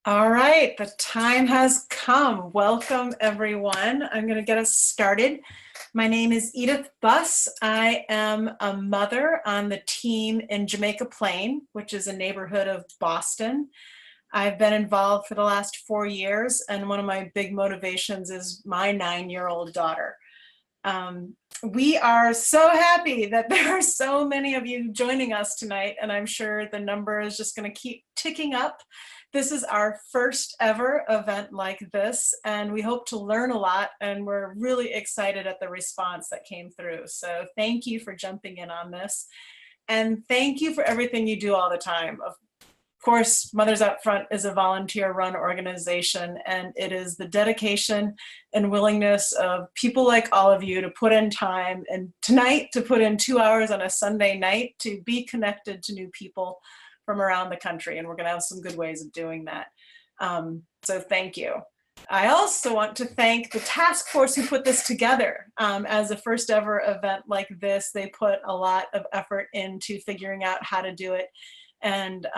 All right, the time has come. Welcome, everyone. I'm going to get us started. My name is Edith Buss. I am a mother on the team in Jamaica Plain, which is a neighborhood of Boston. I've been involved for the last 4 years, and one of my big motivations is my 9-year-old daughter. We are so happy that there are so many of you joining us tonight, and I'm sure the number is just going to keep ticking up. This is our first ever event like this, and we hope to learn a lot, and we're really excited at the response that came through. So thank you for jumping in on this, and thank you for everything you do all the time. Of course, Mothers Out Front is a volunteer-run organization, and it is the dedication and willingness of people like all of you to put in time, and tonight to put in 2 hours on a Sunday night to be connected to new people from around the country, and we're going to have some good ways of doing that. So thank you. I also want to thank the task force who put this together. As a first ever event like this, they put a lot of effort into figuring out how to do it and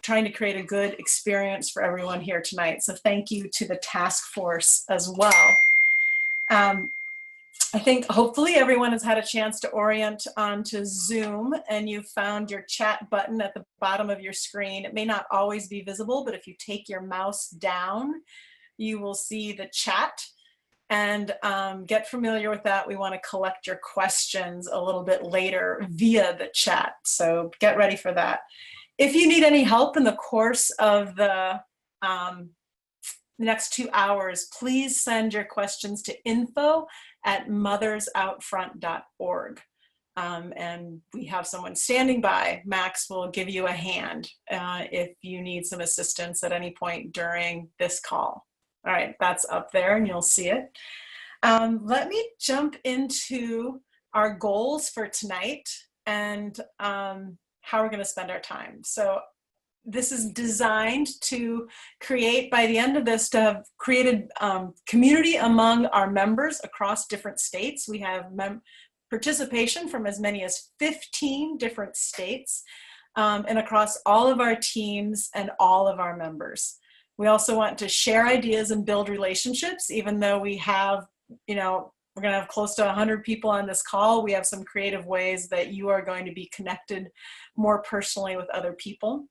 trying to create a good experience for everyone here tonight. So thank you to the task force as well. I think hopefully everyone has had a chance to orient onto Zoom, and you found your chat button at the bottom of your screen. It may not always be visible, but if you take your mouse down, you will see the chat. And get familiar with that. We want to collect your questions a little bit later via the chat, so get ready for that. If you need any help in the course of the next 2 hours, please send your questions to info@mothersoutfront.org. And we have someone standing by. Max will give you a hand if you need some assistance at any point during this call. All right, that's up there and you'll see it. Let me jump into our goals for tonight and how we're going to spend our time. So this is designed to create, by the end of this, to have created community among our members across different states. We have participation from as many as 15 different states and across all of our teams and all of our members. We also want to share ideas and build relationships, even though we have, we're going to have close to 100 people on this call. We have some creative ways that you are going to be connected more personally with other people.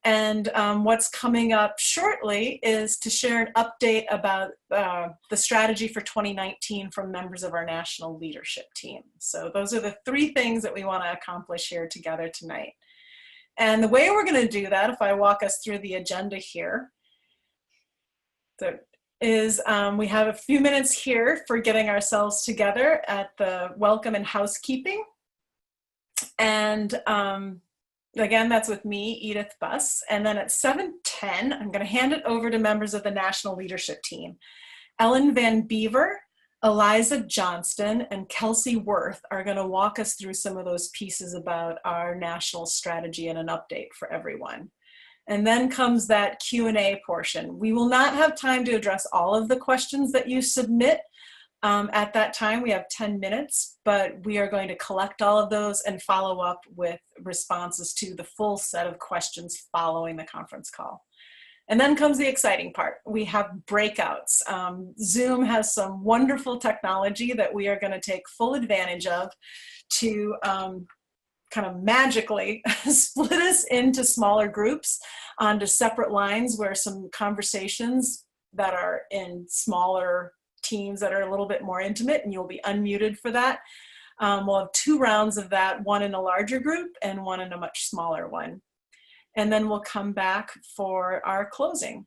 And what's coming up shortly is to share an update about the strategy for 2019 from members of our national leadership team. So those are the 3 things that we want to accomplish here together tonight. And the way we're going to do that, if I walk us through the agenda here, we have a few minutes here for getting ourselves together at the welcome and housekeeping. And again, that's with me, Edith Buss. And then at 7:10, I'm going to hand it over to members of the national leadership team. Ellen Van Beaver, Eliza Johnston, and Kelsey Worth are going to walk us through some of those pieces about our national strategy and an update for everyone. And then comes that Q&A portion. We will not have time to address all of the questions that you submit at that time. We have 10 minutes, but we are going to collect all of those and follow up with responses to the full set of questions following the conference call. And then comes the exciting part. We have breakouts. Zoom has some wonderful technology that we are going to take full advantage of to kind of magically split us into smaller groups onto separate lines where some conversations that are in smaller teams that are a little bit more intimate, and you'll be unmuted for that. We'll have 2 rounds of that, one in a larger group and one in a much smaller one. And then we'll come back for our closing.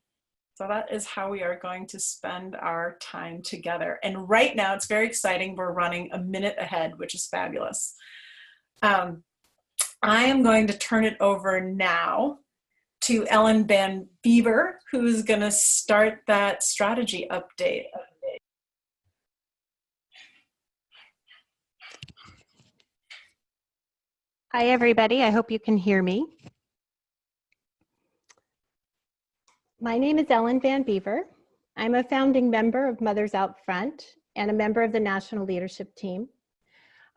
So that is how we are going to spend our time together. And right now, it's very exciting. We're running a minute ahead, which is fabulous. I am going to turn it over now to Ellen Van Beaver, who's going to start that strategy update. Hi, everybody. I hope you can hear me. My name is Ellen Van Beaver. I'm a founding member of Mothers Out Front and a member of the National Leadership Team.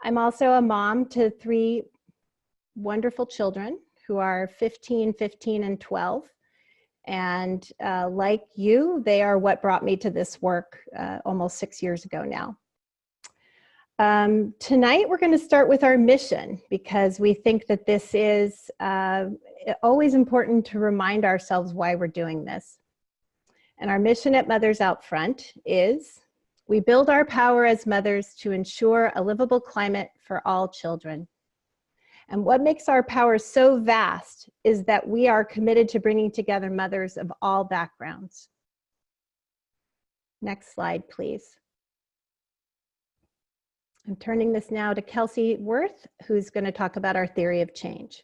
I'm also a mom to 3 wonderful children who are 15, 15, and 12. And like you, they are what brought me to this work almost 6 years ago now. Tonight, we're going to start with our mission because we think that this is always important to remind ourselves why we're doing this. And our mission at Mothers Out Front is, we build our power as mothers to ensure a livable climate for all children. And what makes our power so vast is that we are committed to bringing together mothers of all backgrounds. Next slide, please. I'm turning this now to Kelsey Worth, who's going to talk about our theory of change.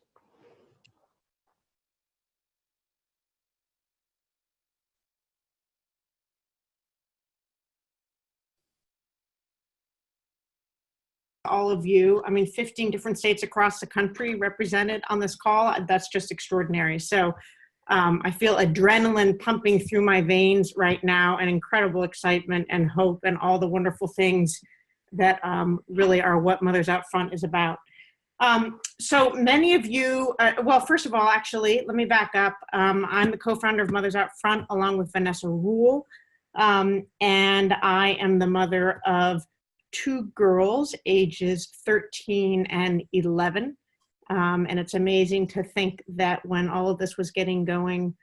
All of you, 15 different states across the country represented on this call. That's just extraordinary. So I feel adrenaline pumping through my veins right now, and incredible excitement and hope and all the wonderful things that really are what Mothers Out Front is about. So many of you, well, first of all, actually, let me back up. I'm the co-founder of Mothers Out Front along with Vanessa Rule, and I am the mother of 2 girls, ages 13 and 11. And it's amazing to think that when all of this was getting going,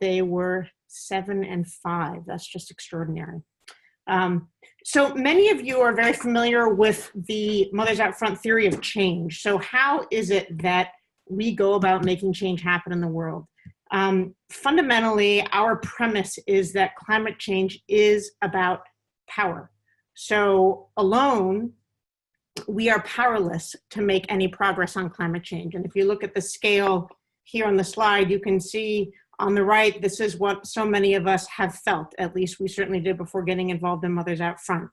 they were 7 and 5. That's just extraordinary. So many of you are very familiar with the Mothers Out Front theory of change. So how is it that we go about making change happen in the world? Fundamentally, our premise is that climate change is about power. So alone, we are powerless to make any progress on climate change. And if you look at the scale here on the slide, you can see on the right, this is what so many of us have felt. At least we certainly did before getting involved in Mothers Out Front.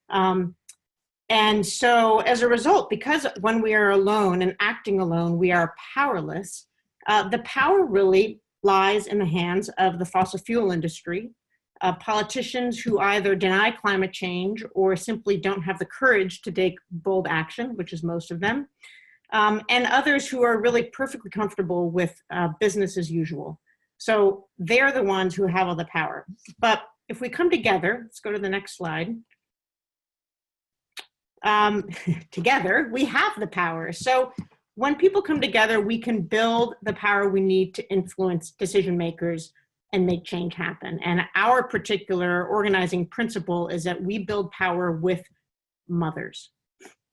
And so as a result, because when we are alone and acting alone, we are powerless, the power really lies in the hands of the fossil fuel industry, politicians who either deny climate change or simply don't have the courage to take bold action, which is most of them, and others who are really perfectly comfortable with business as usual. So they're the ones who have all the power. But if we come together, let's go to the next slide. Together, we have the power. So when people come together, we can build the power we need to influence decision makers and make change happen. And our particular organizing principle is that we build power with mothers.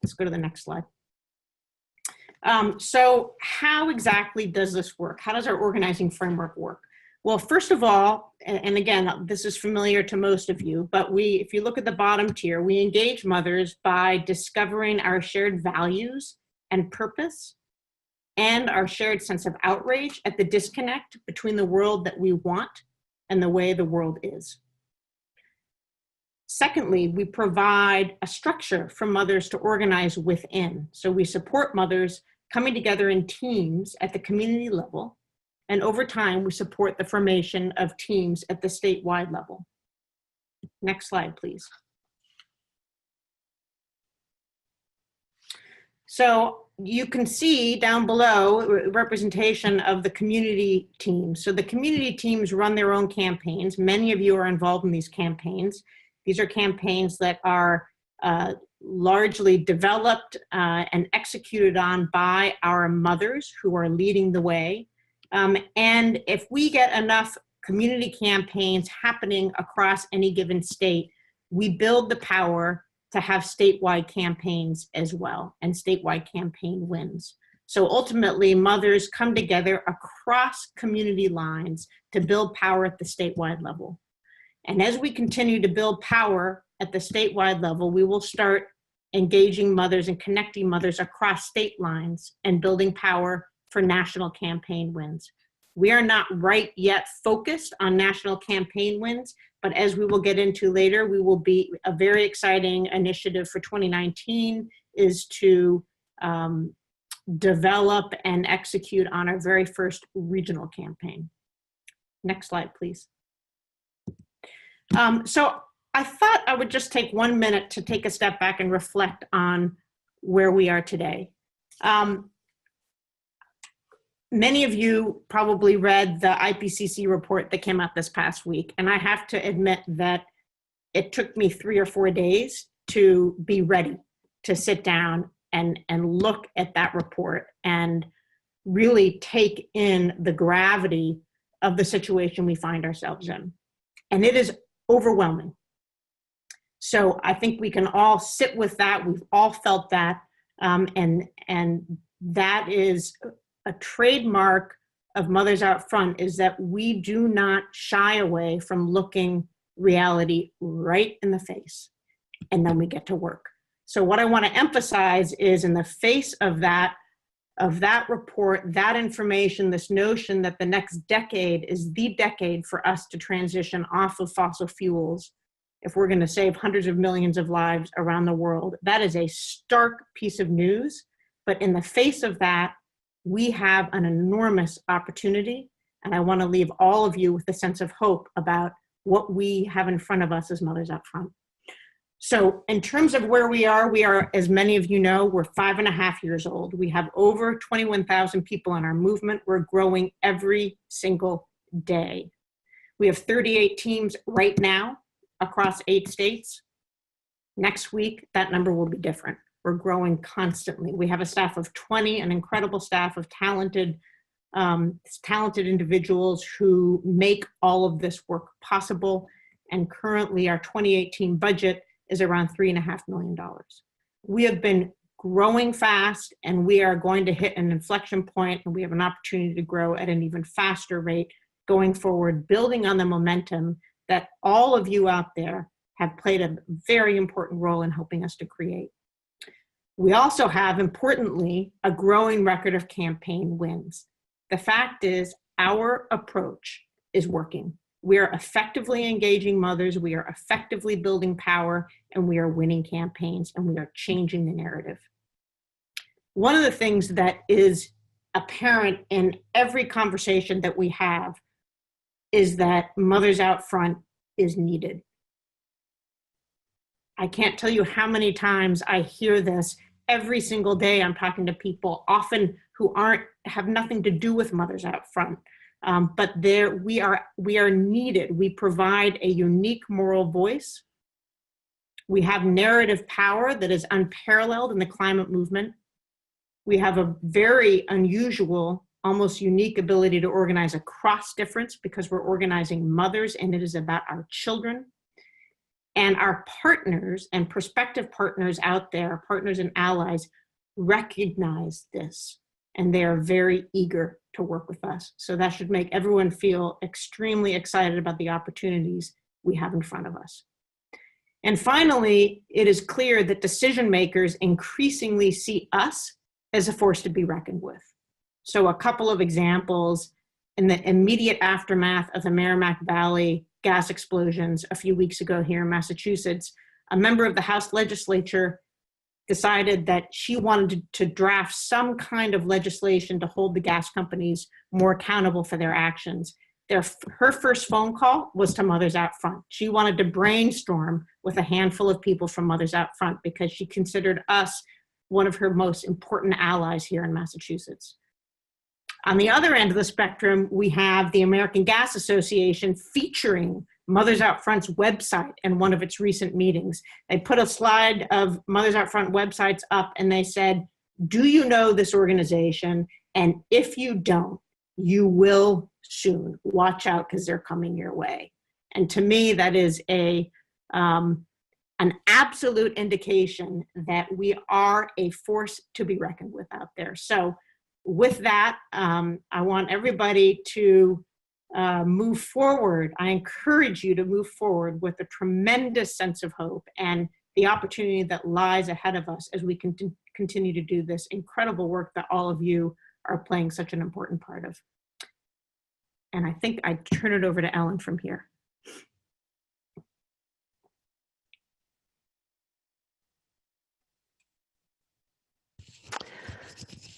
Let's go to the next slide. So how exactly does this work? How does our organizing framework work? Well, first of all, and again, this is familiar to most of you, but if you look at the bottom tier, we engage mothers by discovering our shared values and purpose and our shared sense of outrage at the disconnect between the world that we want and the way the world is. Secondly, we provide a structure for mothers to organize within. So we support mothers coming together in teams at the community level, and over time, we support the formation of teams at the statewide level. Next slide, please. So you can see down below representation of the community teams. So the community teams run their own campaigns. Many of you are involved in these campaigns. These are campaigns that are largely developed and executed on by our mothers who are leading the way. And if we get enough community campaigns happening across any given state, we build the power to have statewide campaigns as well, and statewide campaign wins. So ultimately, mothers come together across community lines to build power at the statewide level. And as we continue to build power at the statewide level, we will start engaging mothers and connecting mothers across state lines and building power for national campaign wins. We are not right yet focused on national campaign wins, but as we will get into later, we will be a very exciting initiative for 2019 is to develop and execute on our very first regional campaign. Next slide, please. So I thought I would just take 1 minute to take a step back and reflect on where we are today. Many of you probably read the IPCC report that came out this past week, and I have to admit that it took me 3 or 4 days to be ready to sit down and look at that report and really take in the gravity of the situation we find ourselves in. And it is overwhelming. So I think we can all sit with that. We've all felt that. And that is a trademark of Mothers Out Front, is that we do not shy away from looking reality right in the face, and then we get to work. So what I want to emphasize is, in the face of that report, that information, this notion that the next decade is the decade for us to transition off of fossil fuels, if we're going to save hundreds of millions of lives around the world, that is a stark piece of news. But in the face of that, we have an enormous opportunity, and I want to leave all of you with a sense of hope about what we have in front of us as Mothers Out Front. So in terms of where we are, as many of you know, we're 5.5 years old. We have over 21,000 people in our movement. We're growing every single day. We have 38 teams right now across 8 states. Next week, that number will be different. We're growing constantly. We have a staff of 20, an incredible staff of talented individuals who make all of this work possible. And currently our 2018 budget is around $3.5 million. We have been growing fast, and we are going to hit an inflection point, and we have an opportunity to grow at an even faster rate going forward, building on the momentum that all of you out there have played a very important role in helping us to create. We also have, importantly, a growing record of campaign wins. The fact is, our approach is working. We are effectively engaging mothers, we are effectively building power, and we are winning campaigns, and we are changing the narrative. One of the things that is apparent in every conversation that we have is that Mothers Out Front is needed. I can't tell you how many times I hear this every single day. I'm talking to people often who have nothing to do with Mothers Out Front, but we are needed. We provide a unique moral voice. We have narrative power that is unparalleled in the climate movement. We have a very unusual, almost unique ability to organize across difference, because we're organizing mothers, and it is about our children. And our partners and prospective partners out there, partners and allies, recognize this, and they are very eager to work with us. So that should make everyone feel extremely excited about the opportunities we have in front of us. And finally, it is clear that decision makers increasingly see us as a force to be reckoned with. So a couple of examples: in the immediate aftermath of the Merrimack Valley gas explosions a few weeks ago here in Massachusetts, a member of the House legislature decided that she wanted to draft some kind of legislation to hold the gas companies more accountable for their actions. Her first phone call was to Mothers Out Front. She wanted to brainstorm with a handful of people from Mothers Out Front because she considered us one of her most important allies here in Massachusetts. On the other end of the spectrum, we have the American Gas Association featuring Mothers Out Front's website in one of its recent meetings. They put a slide of Mothers Out Front websites up, and they said, "Do you know this organization? And if you don't, you will soon. Watch out, because they're coming your way." And to me, that is an absolute indication that we are a force to be reckoned with out there. So with that, I want everybody to move forward. I encourage you to move forward with a tremendous sense of hope and the opportunity that lies ahead of us as we continue to do this incredible work that all of you are playing such an important part of. And I think I turn it over to Ellen from here.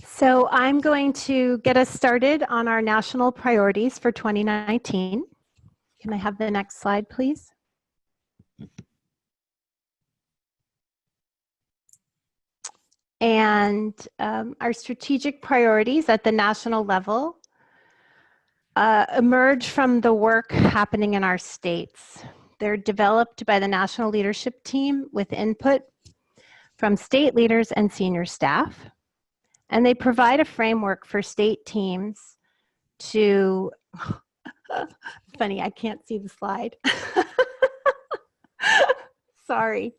So I'm going to get us started on our national priorities for 2019. Can I have the next slide, please? And our strategic priorities at the national level emerge from the work happening in our states. They're developed by the national leadership team with input from state leaders and senior staff. And they provide a framework for state teams to, funny, I can't see the slide. Sorry.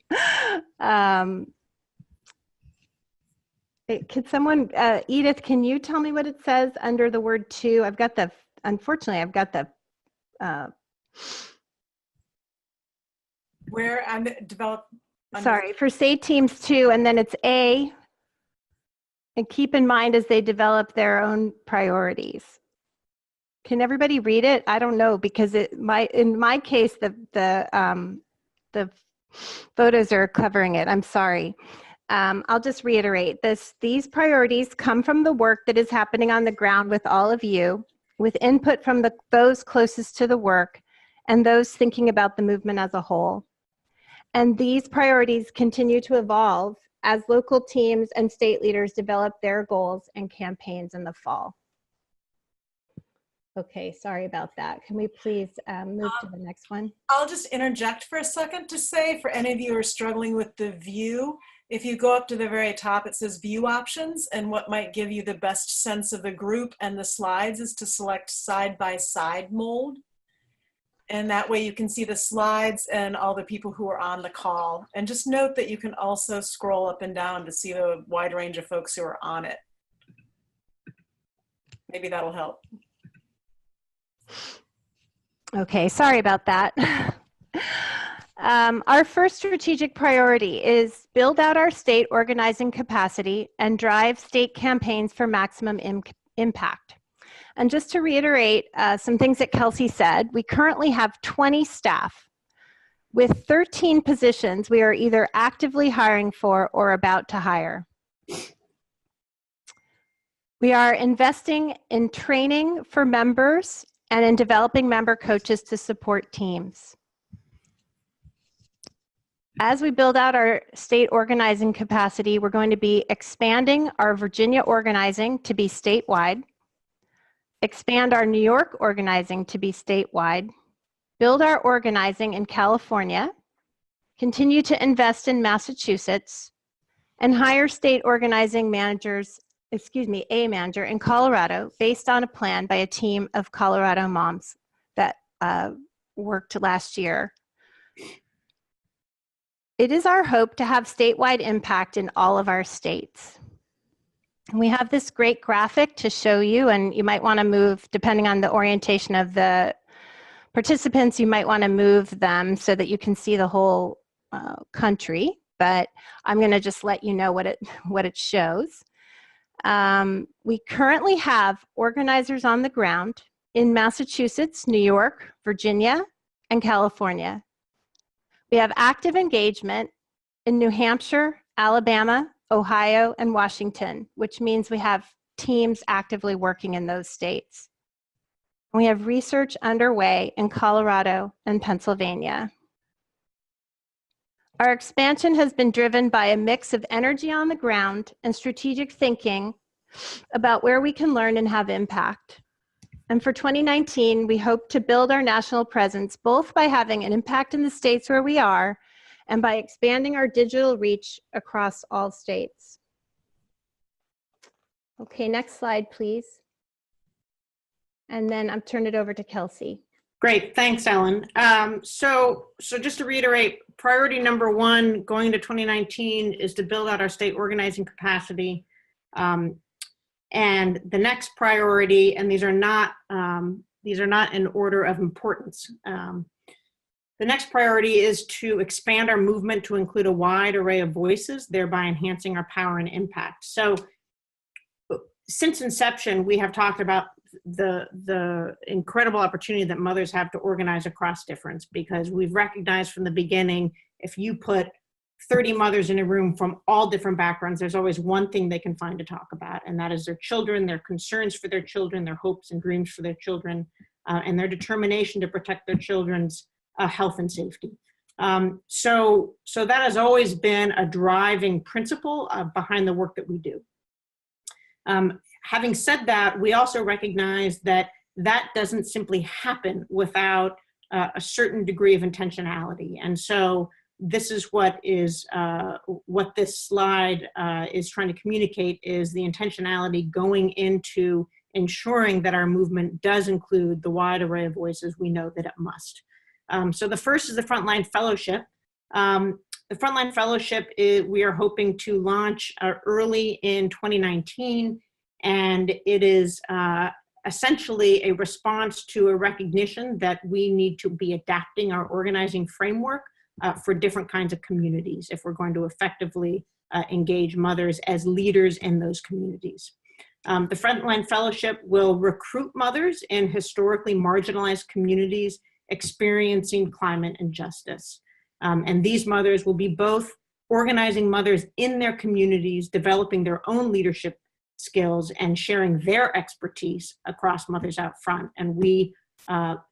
Could someone, Edith, can you tell me what it says under the word to? I've got the, unfortunately, I've got the. Where I'm developed. Sorry, for state teams too, and then it's A. And keep in mind as they develop their own priorities. Can everybody read it? I don't know, because in my case, the photos are covering it. I'm sorry. I'll just reiterate this. These priorities come from the work that is happening on the ground with all of you, with input from those closest to the work and those thinking about the movement as a whole. And these priorities continue to evolve as local teams and state leaders develop their goals and campaigns in the fall. Okay, sorry about that. Can we please move to the next one? I'll just interject for a second to say, for any of you who are struggling with the view, if you go up to the very top, it says view options, and what might give you the best sense of the group and the slides is to select side-by-side mold. And that way you can see the slides and all the people who are on the call. And just note that you can also scroll up and down to see the wide range of folks who are on it. Maybe that'll help. Okay, sorry about that. Our first strategic priority is build out our state organizing capacity and drive state campaigns for maximum impact. And just to reiterate some things that Kelsey said, we currently have 20 staff. With 13 positions, we are either actively hiring for or about to hire. We are investing in training for members and in developing member coaches to support teams. As we build out our state organizing capacity, we're going to be expanding our Virginia organizing to be statewide, expand our New York organizing to be statewide, build our organizing in California, continue to invest in Massachusetts, and hire state organizing managers, a manager in Colorado based on a plan by a team of Colorado moms that worked last year. It is our hope to have statewide impact in all of our states. We have this great graphic to show you, and you might want to move, depending on the orientation of the participants, you might want to move them so that you can see the whole country, but I'm going to just let you know what it shows. We currently have organizers on the ground in Massachusetts, New York, Virginia, and California. We have active engagement in New Hampshire, Alabama, Ohio, and Washington, which means we have teams actively working in those states. We have research underway in Colorado and Pennsylvania. Our expansion has been driven by a mix of energy on the ground and strategic thinking about where we can learn and have impact. And for 2019, we hope to build our national presence both by having an impact in the states where we are and by expanding our digital reach across all states. Okay, next slide, please. And then I'll turn it over to Kelsey. Great, thanks, Ellen. So just to reiterate, priority number one going into 2019 is to build out our state organizing capacity. And the next priority, and these are not in order of importance. The next priority is to expand our movement to include a wide array of voices, thereby enhancing our power and impact. So since inception, we have talked about the incredible opportunity that mothers have to organize across difference, because we've recognized from the beginning, if you put 30 mothers in a room from all different backgrounds, there's always one thing they can find to talk about, and that is their children, their concerns for their children, their hopes and dreams for their children, and their determination to protect their children's health and safety. So that has always been a driving principle behind the work that we do. Having said that, we also recognize that that doesn't simply happen without a certain degree of intentionality. And so this is what this slide is trying to communicate, is the intentionality going into ensuring that our movement does include the wide array of voices we know that it must. So the first is the Frontline Fellowship. The Frontline Fellowship, we are hoping to launch early in 2019, and it is essentially a response to a recognition that we need to be adapting our organizing framework for different kinds of communities if we're going to effectively engage mothers as leaders in those communities. The Frontline Fellowship will recruit mothers in historically marginalized communities experiencing climate injustice. And these mothers will be both organizing mothers in their communities, developing their own leadership skills, and sharing their expertise across Mothers Out Front. And we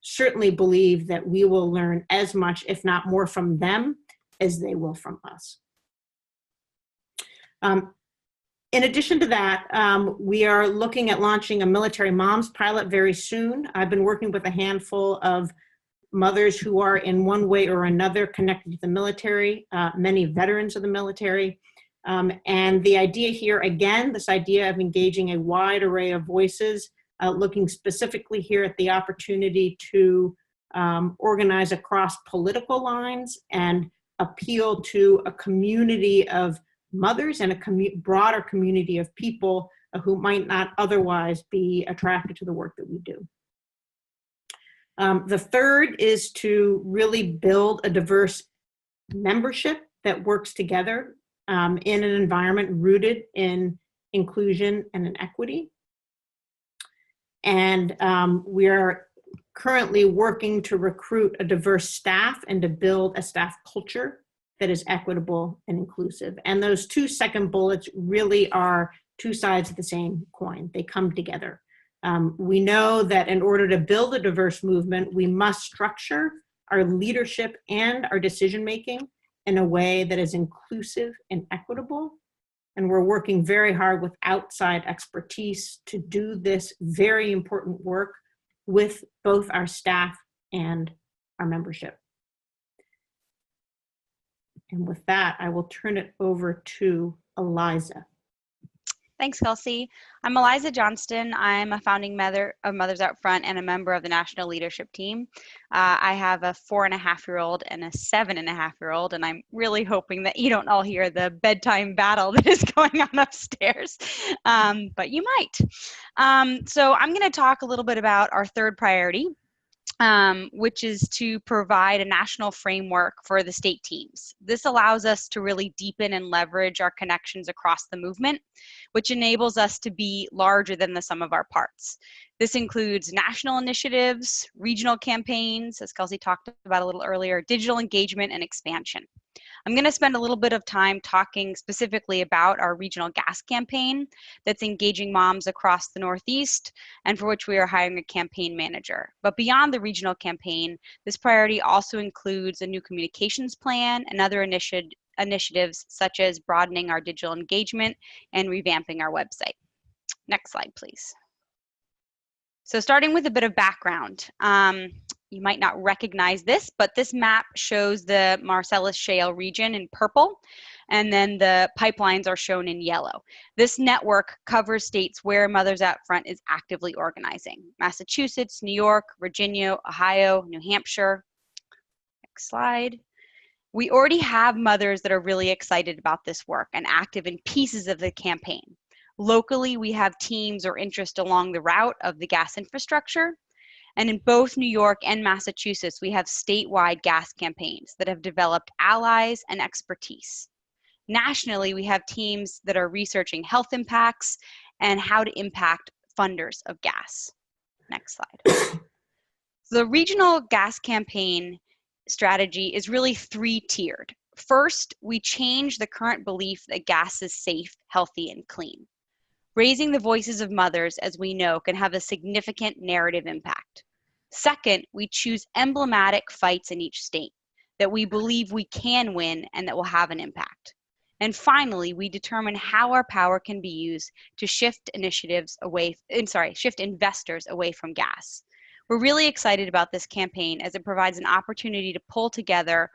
certainly believe that we will learn as much, if not more, from them as they will from us. In addition to that, we are looking at launching a military moms pilot very soon. I've been working with a handful of mothers who are in one way or another connected to the military, many veterans of the military. And the idea here, again, this idea of engaging a wide array of voices, looking specifically here at the opportunity to organize across political lines and appeal to a community of mothers and a broader community of people who might not otherwise be attracted to the work that we do. The third is to really build a diverse membership that works together in an environment rooted in inclusion and in equity. And we are currently working to recruit a diverse staff and to build a staff culture that is equitable and inclusive. And those two second bullets really are two sides of the same coin. They come together. We know that in order to build a diverse movement, we must structure our leadership and our decision-making in a way that is inclusive and equitable. And we're working very hard with outside expertise to do this very important work with both our staff and our membership. And with that, I will turn it over to Eliza. Thanks, Kelsey. I'm Eliza Johnston. I'm a founding mother of Mothers Out Front and a member of the national leadership team. I have a 4.5-year-old and a 7.5-year-old, and I'm really hoping that you don't all hear the bedtime battle that is going on upstairs, but you might. So I'm going to talk a little bit about our third priority, which is to provide a national framework for the state teams. This allows us to really deepen and leverage our connections across the movement, which enables us to be larger than the sum of our parts. This includes national initiatives, regional campaigns, as Kelsey talked about a little earlier, digital engagement and expansion. I'm going to spend a little bit of time talking specifically about our regional gas campaign that's engaging moms across the Northeast and for which we are hiring a campaign manager. But beyond the regional campaign, this priority also includes a new communications plan and other initiatives such as broadening our digital engagement and revamping our website. Next slide, please. So starting with a bit of background. You might not recognize this, but this map shows the Marcellus Shale region in purple, and then the pipelines are shown in yellow. This network covers states where Mothers Out Front is actively organizing: Massachusetts, New York, Virginia, Ohio, New Hampshire. Next slide. We already have mothers that are really excited about this work and active in pieces of the campaign. Locally, we have teams or interest along the route of the gas infrastructure. And in both New York and Massachusetts, we have statewide gas campaigns that have developed allies and expertise. Nationally, we have teams that are researching health impacts and how to impact funders of gas. Next slide. The regional gas campaign strategy is really three-tiered. First, we change the current belief that gas is safe, healthy, and clean. Raising the voices of mothers, as we know, can have a significant narrative impact. Second, we choose emblematic fights in each state. that we believe we can win and that will have an impact. And finally, we determine how our power can be used to shift shift investors away from gas. We're really excited about this campaign as it provides an opportunity to pull together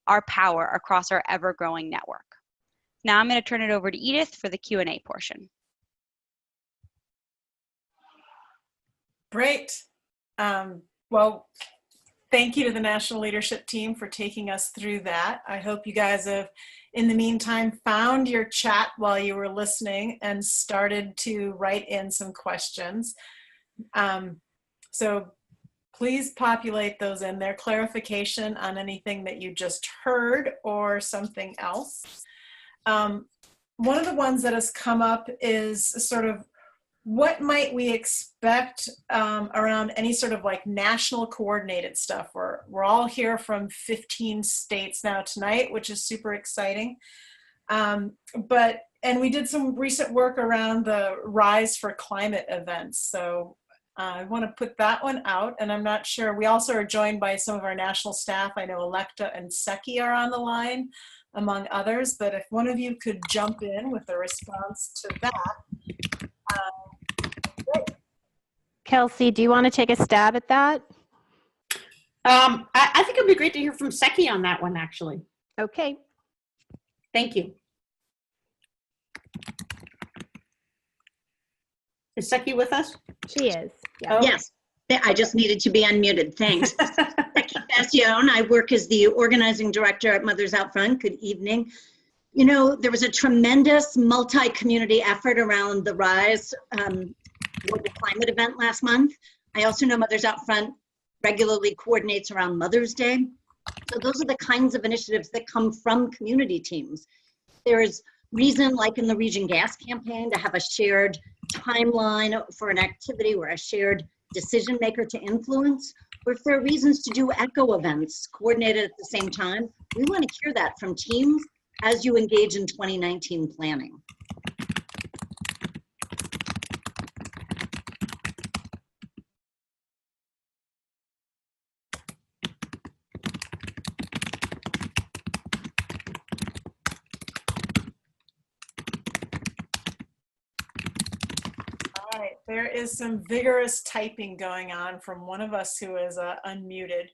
our power across our ever-growing network. Now I'm going to turn it over to Edith for the Q&A portion. Great. Well, thank you to the National Leadership Team for taking us through that. I hope you guys have, in the meantime, found your chat while you were listening and started to write in some questions. So please populate those in there, clarification on anything that you just heard or something else. One of the ones that has come up is sort of what might we expect around any sort of like national coordinated stuff. We're all here from 15 states now tonight, which is super exciting. And we did some recent work around the Rise for Climate events. So I want to put that one out, and I'm not sure. We also are joined by some of our national staff. I know Electa and Seki are on the line, among others, but if one of you could jump in with a response to that. Great. Kelsey, do you want to take a stab at that? I think it'd be great to hear from Seki on that one, actually. Okay. Thank you. Is Seki with us? She is. Yeah. Oh. Yes, I just needed to be unmuted. Thanks. Becky Fascione. I work as the organizing director at Mothers Out Front. Good evening. You know, there was a tremendous multi-community effort around the Rise Global Climate event last month. I also know Mothers Out Front regularly coordinates around Mother's Day. So those are the kinds of initiatives that come from community teams. There's reason, like in the Region Gas campaign, to have a shared timeline for an activity or a shared decision maker to influence, or if there are reasons to do echo events coordinated at the same time, we want to hear that from teams as you engage in 2019 planning. All right, there is some vigorous typing going on from one of us who is unmuted.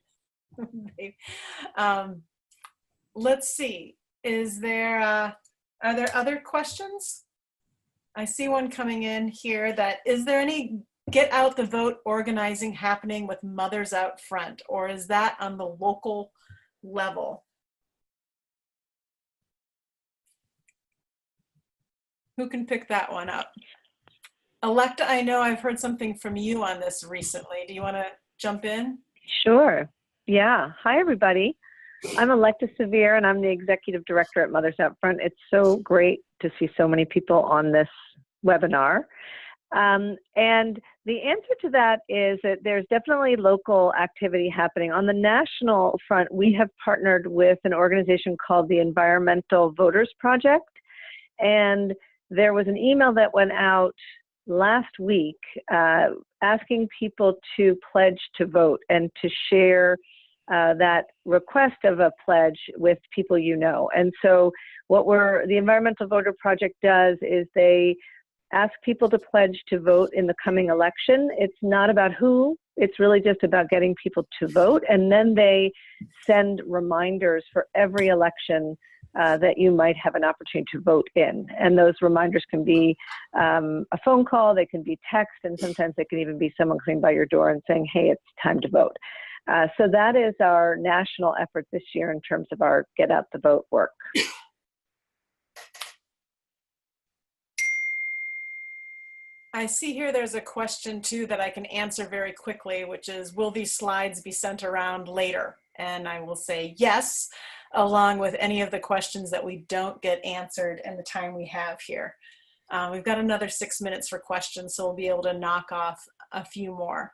Let's see, are there other questions? I see one coming in here that, is there any get out the vote organizing happening with Mothers Out Front, or is that on the local level? Who can pick that one up? Electa, I know I've heard something from you on this recently. Do you want to jump in? Sure. Yeah. Hi, everybody. I'm Electa Severe, and I'm the Executive Director at Mothers Out Front. It's so great to see so many people on this webinar. And the answer to that is that there's definitely local activity happening. On the national front, we have partnered with an organization called the Environmental Voters Project. And there was an email that went out last week asking people to pledge to vote and to share that request of a pledge with people you know. And so what the Environmental Voter Project does is they ask people to pledge to vote in the coming election. It's not about who, it's really just about getting people to vote. And then they send reminders for every election that you might have an opportunity to vote in. And those reminders can be a phone call, they can be text, and sometimes they can even be someone coming by your door and saying, hey, it's time to vote. So that is our national effort this year in terms of our Get Out the Vote work. I see here there's a question too that I can answer very quickly, which is, will these slides be sent around later? And I will say yes, along with any of the questions that we don't get answered in the time we have here. We've got another 6 minutes for questions, so we'll be able to knock off a few more.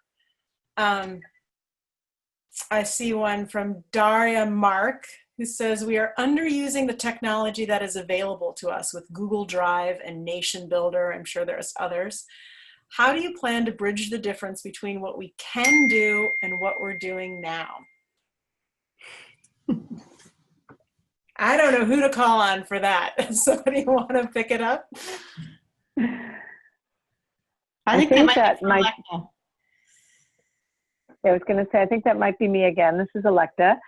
I see one from Daria Mark, who says, we are underusing the technology that is available to us with Google Drive and Nation Builder. I'm sure there's others. How do you plan to bridge the difference between what we can do and what we're doing now? I don't know who to call on for that. Somebody want to pick it up? I think that might be Alexa. I was going to say, I think that might be me again. This is Electa.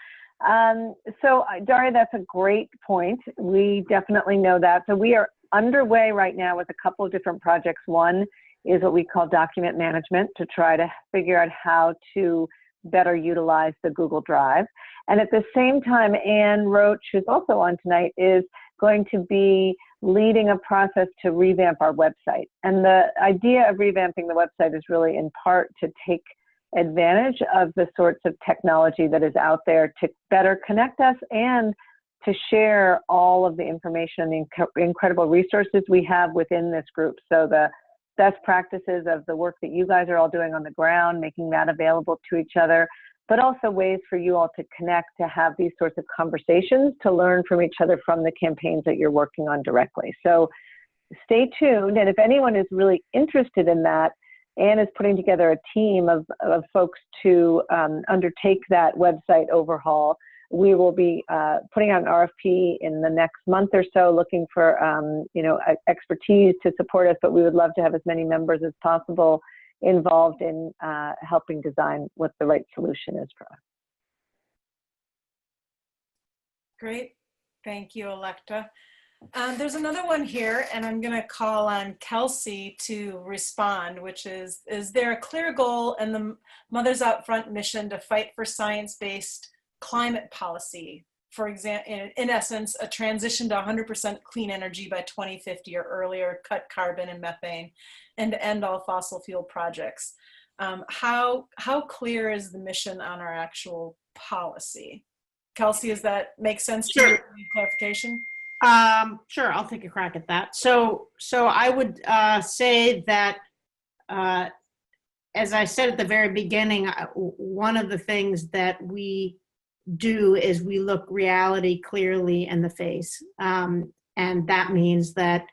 So Daria, that's a great point. We definitely know that. So we are underway right now with a couple of different projects. One is what we call document management, to try to figure out how to better utilize the Google Drive. And at the same time, Anne Roach, who's also on tonight, is going to be leading a process to revamp our website. And the idea of revamping the website is really in part to take advantage of the sorts of technology that is out there to better connect us and to share all of the information and the incredible resources we have within this group. So the best practices of the work that you guys are all doing on the ground, making that available to each other, but also ways for you all to connect, to have these sorts of conversations, to learn from each other from the campaigns that you're working on directly. So stay tuned. And if anyone is really interested in that, Anne is putting together a team of folks to undertake that website overhaul. We will be putting out an RFP in the next month or so, looking for expertise to support us, but we would love to have as many members as possible involved in helping design what the right solution is for us. Great. Thank you, Electa. There's another one here, and I'm going to call on Kelsey to respond, which is there a clear goal in the Mothers Out Front mission to fight for science-based climate policy? For example, in essence, a transition to 100% clean energy by 2050 or earlier, cut carbon and methane, and to end all fossil fuel projects. How clear is the mission on our actual policy? Kelsey, does that make sense to you? Any clarification? Sure, I'll take a crack at that. So I would say that, as I said at the very beginning, one of the things that we do is we look reality clearly in the face. And that means that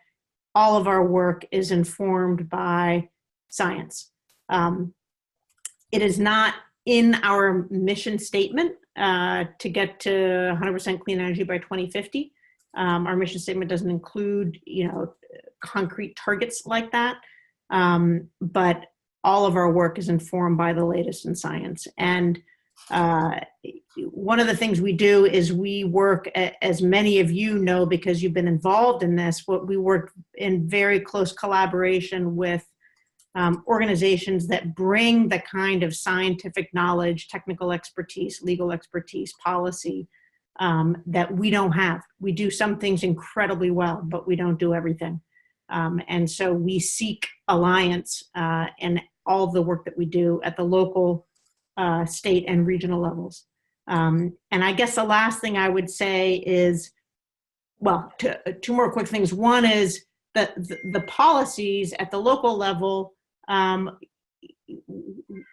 all of our work is informed by science. It is not in our mission statement to get to 100% clean energy by 2050. Our mission statement doesn't include, concrete targets like that. But all of our work is informed by the latest in science. And one of the things we do is we work, as many of you know, because you've been involved in this, we work in very close collaboration with organizations that bring the kind of scientific knowledge, technical expertise, legal expertise, policy that we don't have. We do some things incredibly well, but we don't do everything. And so we seek alliance in all of the work that we do at the local, state, and regional levels. And I guess the last thing I would say is, well, two more quick things. One is that the policies at the local level,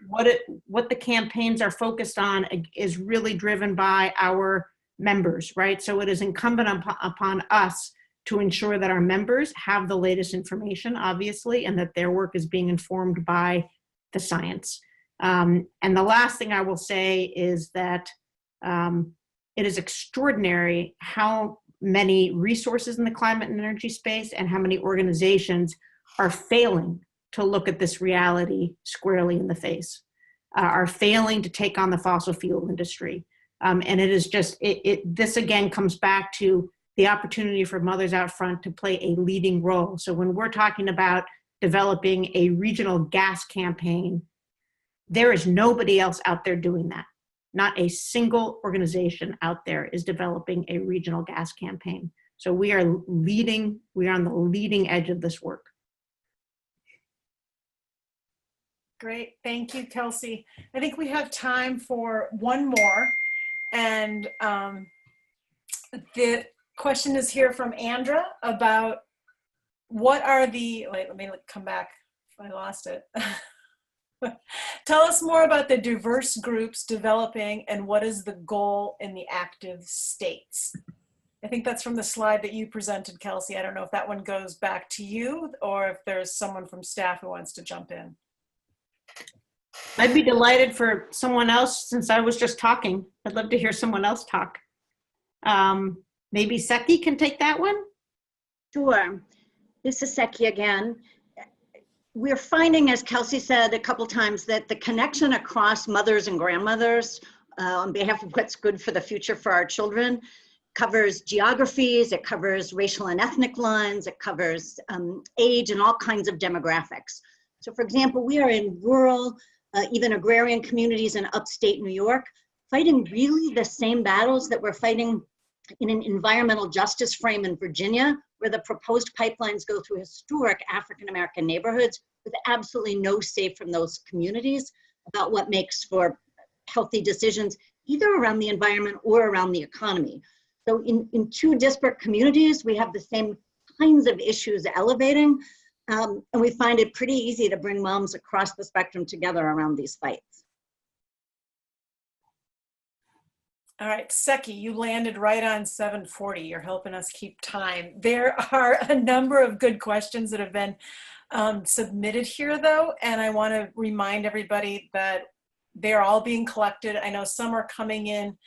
what the campaigns are focused on is really driven by our members, right? So it is incumbent upon us to ensure that our members have the latest information, obviously, and that their work is being informed by the science. And the last thing I will say is that it is extraordinary how many resources in the climate and energy space and how many organizations are failing to look at this reality squarely in the face, are failing to take on the fossil fuel industry. And it is just, this again comes back to the opportunity for Mothers Out Front to play a leading role. So when we're talking about developing a regional gas campaign, there is nobody else out there doing that. Not a single organization out there is developing a regional gas campaign. So we are on the leading edge of this work. Great, thank you, Kelsey. I think we have time for one more. And the question is here from Andra about what are the, wait, let me come back. I lost it. Tell us more about the diverse groups developing and what is the goal in the active states. I think that's from the slide that you presented, Kelsey. I don't know if that one goes back to you or if there's someone from staff who wants to jump in. I'd be delighted for someone else, since I was just talking. I'd love to hear someone else talk. Maybe Seki can take that one? Sure. This is Seki again. We're finding, as Kelsey said a couple times, that the connection across mothers and grandmothers on behalf of what's good for the future for our children covers geographies, it covers racial and ethnic lines, it covers age and all kinds of demographics. So for example, we are in rural, even agrarian communities in upstate New York, fighting really the same battles that we're fighting in an environmental justice frame in Virginia, where the proposed pipelines go through historic African-American neighborhoods with absolutely no say from those communities about what makes for healthy decisions, either around the environment or around the economy. So in two disparate communities, we have the same kinds of issues elevating, and we find it pretty easy to bring moms across the spectrum together around these fights. All right, Seki, you landed right on 7:40. You're helping us keep time. There are a number of good questions that have been submitted here, though, and I want to remind everybody that they're all being collected. I know some are coming in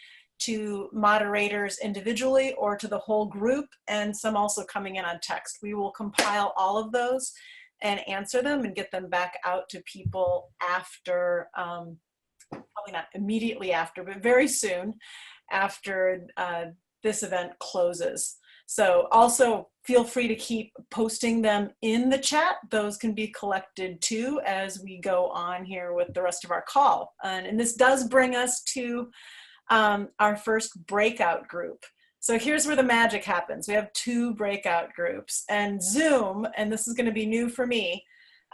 to moderators individually or to the whole group, and some also coming in on text. We will compile all of those and answer them and get them back out to people after, probably not immediately after, but very soon after this event closes. So also feel free to keep posting them in the chat. Those can be collected too as we go on here with the rest of our call. And this does bring us to our first breakout group. So here's where the magic happens. We have 2 breakout groups, and Zoom, and this is going to be new for me.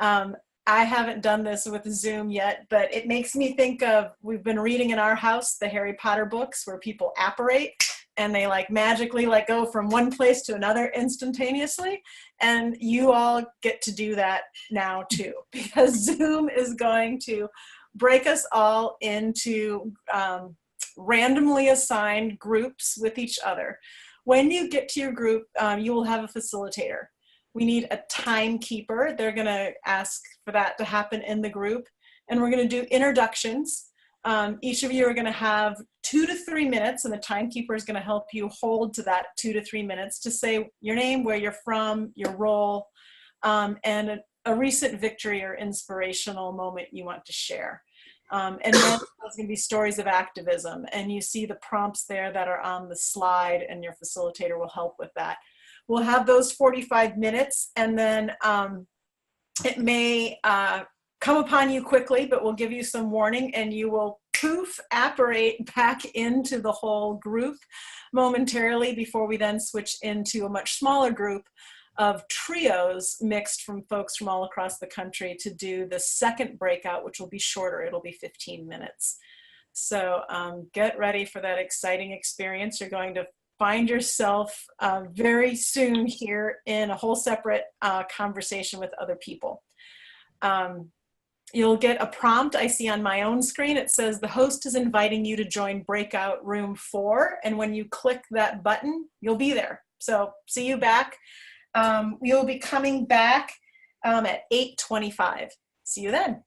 I haven't done this with Zoom yet, but it makes me think of, we've been reading in our house the Harry Potter books where people apparate and they like magically like go from one place to another instantaneously. And you all get to do that now too, because Zoom is going to break us all into randomly assigned groups with each other. When you get to your group, you will have a facilitator. We need a timekeeper. They're going to ask for that to happen in the group. And we're going to do introductions. Each of you are going to have 2 to 3 minutes, and the timekeeper is going to help you hold to that 2 to 3 minutes to say your name, where you're from, your role, and a recent victory or inspirational moment you want to share. And then there's going to be stories of activism. And you see the prompts there that are on the slide, and your facilitator will help with that. We'll have those 45 minutes, and then it may come upon you quickly, but we'll give you some warning, and you will poof, apparate back into the whole group momentarily before we then switch into a much smaller group of trios mixed from folks from all across the country to do the second breakout, which will be shorter. It'll be 15 minutes. So get ready for that exciting experience. You're going to find yourself very soon here in a whole separate conversation with other people. You'll get a prompt I see on my own screen. It says the host is inviting you to join breakout room 4. And when you click that button, you'll be there. So see you back. We'll be coming back at 8:25. See you then.